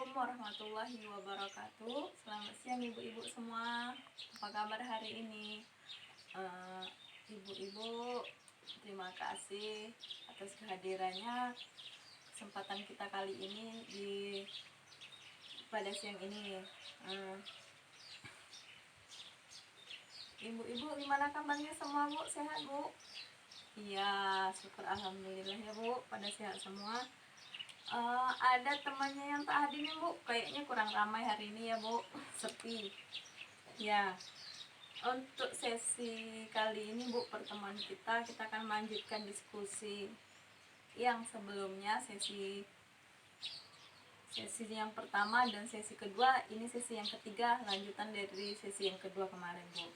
Assalamualaikum warahmatullahi wabarakatuh. Selamat siang ibu-ibu semua. Apa kabar hari ini? Ibu-ibu, terima kasih atas kehadirannya kesempatan kita kali ini pada siang ini. Ibu-ibu gimana kabarnya semua, Bu? Sehat, Bu? Iya, syukur alhamdulillah ya, Bu, pada sehat semua. Ada temannya yang tak hadir nih, Bu, kayaknya kurang ramai hari ini ya, Bu, sepi ya. Untuk sesi kali ini, Bu, pertemuan kita akan melanjutkan diskusi yang sebelumnya, sesi yang pertama dan sesi kedua. Ini sesi yang ketiga, lanjutan dari sesi yang kedua kemarin, Bu.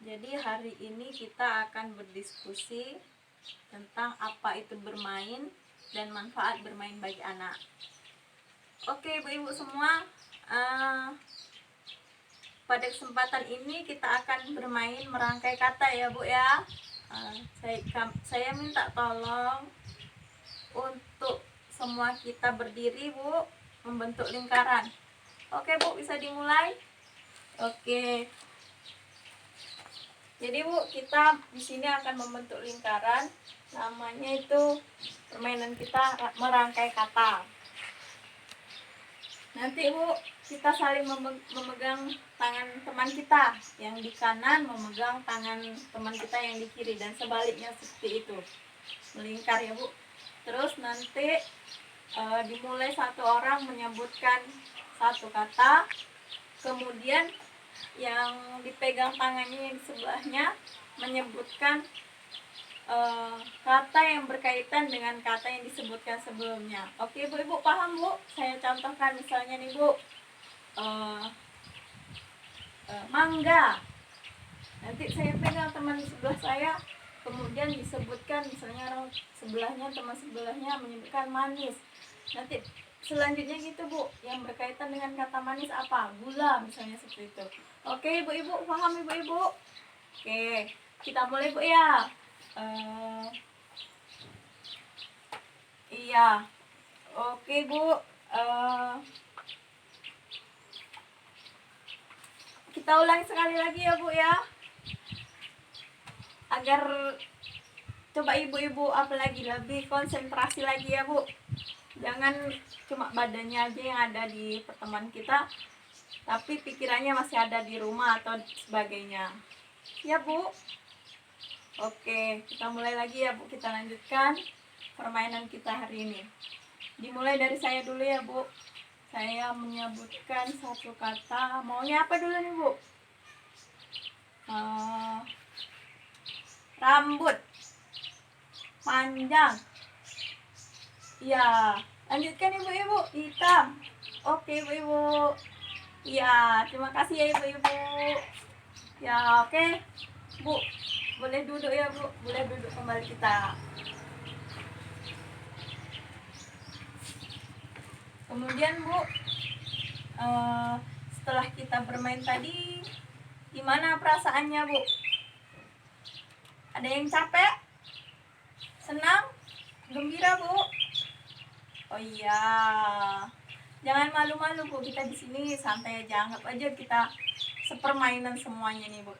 Jadi hari ini kita akan berdiskusi tentang apa itu bermain dan manfaat bermain bagi anak. Oke, ibu-ibu semua, pada kesempatan ini kita akan bermain merangkai kata ya, Bu ya. Saya minta tolong untuk semua kita berdiri, Bu, membentuk lingkaran. Oke, Bu, bisa dimulai? Oke. Jadi, Bu, kita di sini akan membentuk lingkaran. Namanya itu permainan kita merangkai kata. Nanti, Bu, kita saling memegang tangan teman kita yang di kanan, memegang tangan teman kita yang di kiri, dan sebaliknya seperti itu, melingkar ya, Bu. Terus nanti dimulai satu orang menyebutkan satu kata, kemudian yang dipegang tangannya yang di sebelahnya menyebutkan kata yang berkaitan dengan kata yang disebutkan sebelumnya. Oke, Bu, Ibu paham, Bu? Saya contohkan misalnya nih, Bu, mangga. Nanti saya pegang teman di sebelah saya, kemudian disebutkan misalnya orang sebelahnya, teman sebelahnya menyebutkan manis. Nanti selanjutnya gitu, Bu, yang berkaitan dengan kata manis apa? Gula misalnya, seperti itu. Oke, ibu-ibu paham, ibu-ibu? Oke, kita mulai, Bu ya. Iya. Oke, Bu. Kita ulangi sekali lagi ya, Bu ya. Agar coba ibu-ibu apalagi lebih konsentrasi lagi ya, Bu. Jangan cuma badannya aja yang ada di pertemuan kita, tapi pikirannya masih ada di rumah atau sebagainya. Ya, Bu. Oke, kita mulai lagi ya, Bu. Kita lanjutkan permainan kita hari ini. Dimulai dari saya dulu ya, Bu. Saya menyebutkan satu kata. Maunya apa dulu nih, Bu? Rambut. Panjang. Ya, lanjutkan ibu-ibu. Hitam. Oke, ibu-ibu. Ya, terima kasih ya, ibu-ibu. Ya, oke. Bu, boleh duduk ya, Bu. Boleh duduk kembali kita. Kemudian, Bu, setelah kita bermain tadi, gimana perasaannya, Bu? Ada yang capek? Senang? Gembira, Bu? Oh iya. Jangan malu-malu, Bu. Kita di sini santai aja. Anggap aja kita sepermainan semuanya nih, Bu.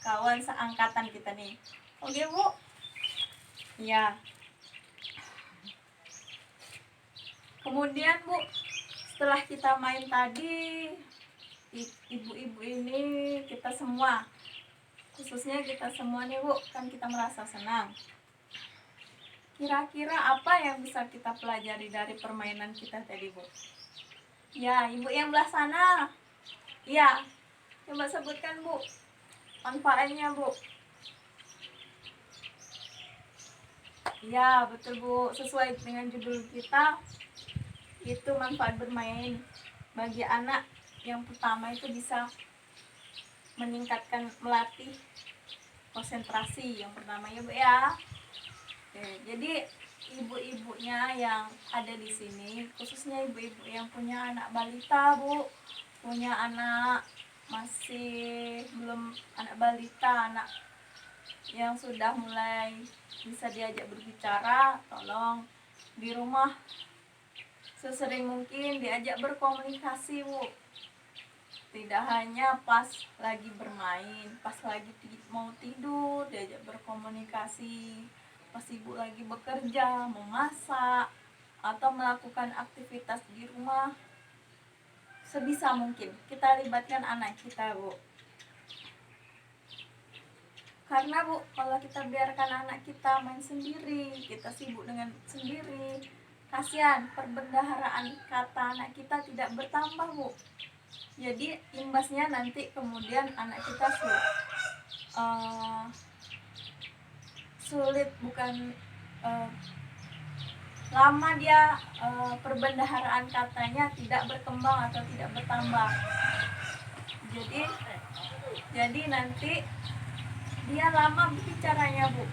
Kawan seangkatan kita nih. Oke, Bu? Iya. Kemudian, Bu, setelah kita main tadi, ibu-ibu ini, kita semua, khususnya kita semua nih, Bu, kan kita merasa senang. Kira-kira apa yang bisa kita pelajari dari permainan kita tadi, Bu? Ya, ibu yang belah sana. Ya, coba sebutkan, Bu, manfaatnya, Bu. Ya, betul, Bu. Sesuai dengan judul kita, itu manfaat bermain bagi anak. Yang pertama itu bisa meningkatkan, melatih konsentrasi. Yang pertama ya, Bu ya. Oke, jadi ibu-ibunya yang ada di sini, khususnya ibu-ibu yang punya anak balita, Bu, punya anak masih belum anak balita, anak yang sudah mulai bisa diajak berbicara, tolong di rumah sesering mungkin diajak berkomunikasi, Bu. Tidak hanya pas lagi bermain, pas lagi mau tidur diajak berkomunikasi, pas ibu lagi bekerja, memasak, atau melakukan aktivitas di rumah. Sebisa mungkin kita libatkan anak kita, Bu. Karena, Bu, kalau kita biarkan anak kita main sendiri, kita sibuk dengan sendiri, kasihan perbendaharaan kata anak kita tidak bertambah, Bu. Jadi imbasnya nanti kemudian anak kita sulit, bukan lama dia perbendaharaan katanya tidak berkembang atau tidak bertambah. Jadi nanti dia lama berbicaranya, Bu,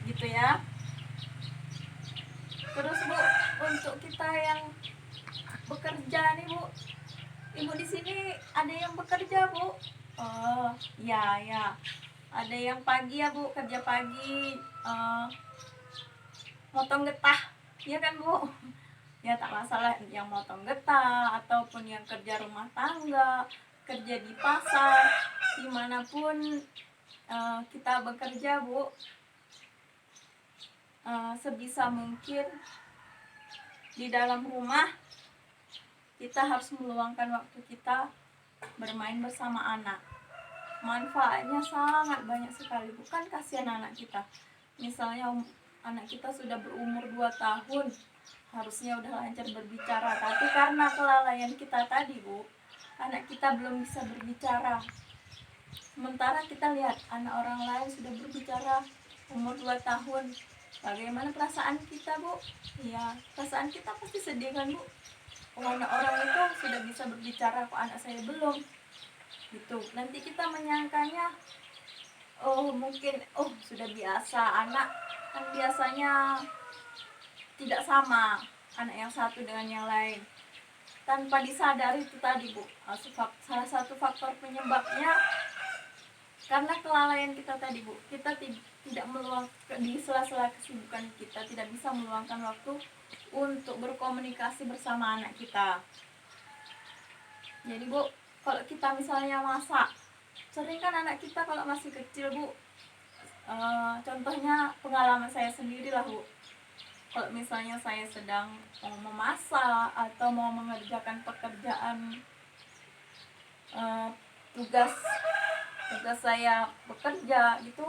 gitu ya. Terus, Bu, untuk kita yang bekerja nih, Bu, ibu di sini ada yang bekerja, Bu? Oh, ya, ada yang pagi ya, Bu, kerja pagi, motong getah, ya kan, Bu? Ya tak masalah yang motong getah ataupun yang kerja rumah tangga, kerja di pasar, dimanapun kita bekerja, Bu, sebisa mungkin di dalam rumah kita harus meluangkan waktu kita bermain bersama anak. Manfaatnya sangat banyak sekali, bukan kasihan anak kita. Misalnya anak kita sudah berumur 2 tahun, harusnya udah lancar berbicara, tapi karena kelalaian kita tadi, Bu, anak kita belum bisa berbicara. Sementara kita lihat anak orang lain sudah berbicara umur 2 tahun. Bagaimana perasaan kita, Bu? Iya, perasaan kita pasti sedih kan, Bu? Anak orang itu sudah bisa berbicara, kok anak saya belum, gitu. Nanti kita menyangkanya mungkin sudah biasa. Anak kan biasanya tidak sama anak yang satu dengan yang lain, tanpa disadari itu tadi, Bu. Salah satu faktor penyebabnya karena kelalaian kita tadi, Bu. Kita tidak meluangkan, di sela-sela kesibukan kita tidak bisa meluangkan waktu untuk berkomunikasi bersama anak kita. Jadi, Bu, kalau kita misalnya masak, sering kan anak kita kalau masih kecil, Bu, contohnya pengalaman saya sendiri lah, Bu. Kalau misalnya saya sedang memasak atau mau mengerjakan pekerjaan, tugas saya bekerja gitu,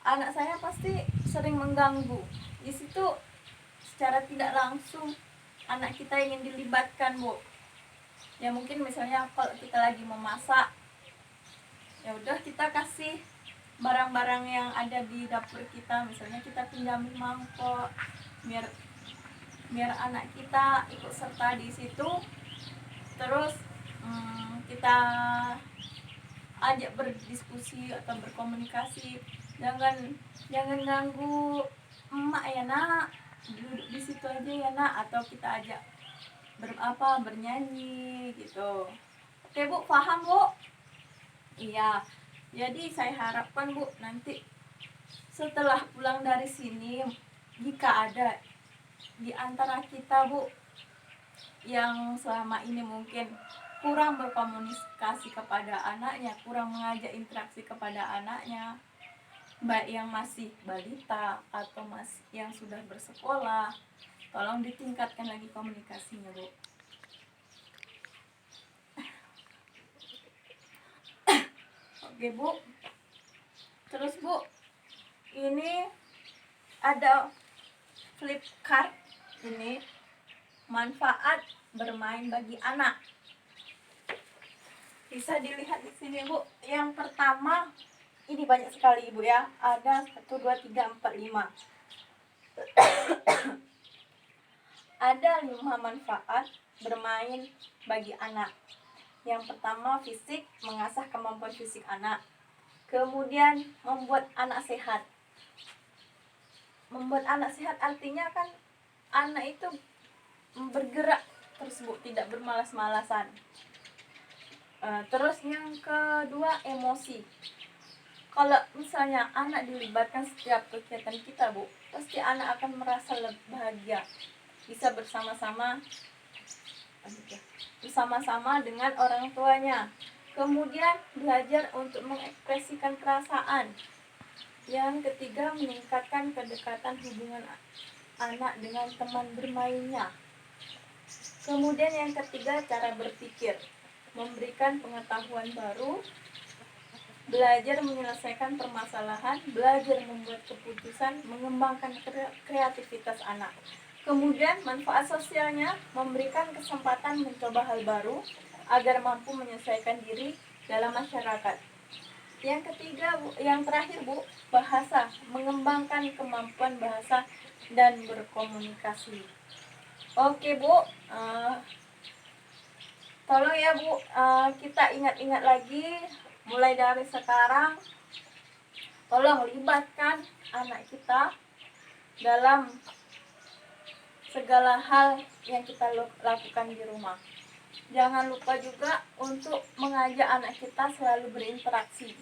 anak saya pasti sering mengganggu. Di situ secara tidak langsung anak kita ingin dilibatkan, Bu. Ya mungkin misalnya kalau kita lagi memasak, ya udah kita kasih barang-barang yang ada di dapur kita, misalnya kita pinjamin mangkok, biar anak kita ikut serta di situ. Terus kita ajak berdiskusi atau berkomunikasi, jangan ganggu emak ya, Nak, duduk di situ aja ya, Nak, atau kita ajak bernyanyi gitu. Oke, Bu, paham, Bu? Iya. Jadi saya harapkan, Bu, nanti setelah pulang dari sini, jika ada di antara kita, Bu, yang selama ini mungkin kurang berkomunikasi kepada anaknya, kurang mengajak interaksi kepada anaknya, baik yang masih balita atau yang sudah bersekolah, tolong ditingkatkan lagi komunikasinya, Bu. Oke, Bu. Terus, Bu, ini ada flip card, ini manfaat bermain bagi anak. Bisa dilihat di sini, Bu. Yang pertama, ini banyak sekali, Ibu ya. Ada 1, 2, 3, 4, 5. Ada 5 manfaat bermain bagi anak. Yang pertama, fisik, mengasah kemampuan fisik anak. Kemudian membuat anak sehat. Membuat anak sehat artinya kan anak itu bergerak tersebut, tidak bermalas-malasan. Terus yang kedua, emosi. Kalau misalnya anak dilibatkan setiap kegiatan kita, Bu, pasti anak akan merasa lebih bahagia. bisa bersama-sama dengan orang tuanya. Kemudian belajar untuk mengekspresikan perasaan. Yang ketiga, meningkatkan kedekatan hubungan anak dengan teman bermainnya. Kemudian yang ketiga, cara berpikir, memberikan pengetahuan baru, belajar menyelesaikan permasalahan, belajar membuat keputusan, mengembangkan kreativitas anak. Kemudian manfaat sosialnya, memberikan kesempatan mencoba hal baru agar mampu menyesuaikan diri dalam masyarakat. Yang ketiga, yang terakhir Bu, bahasa, mengembangkan kemampuan bahasa dan berkomunikasi. Oke Bu, tolong ya Bu, kita ingat-ingat lagi mulai dari sekarang. Tolong libatkan anak kita dalam segala hal yang kita lakukan di rumah. Jangan lupa juga untuk mengajak anak kita selalu berinteraksi,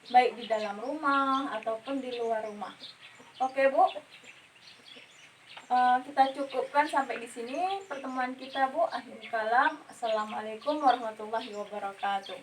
baik di dalam rumah ataupun di luar rumah. Oke Bu, kita cukupkan sampai di sini pertemuan kita Bu. Akhir kalam, assalamualaikum warahmatullahi wabarakatuh.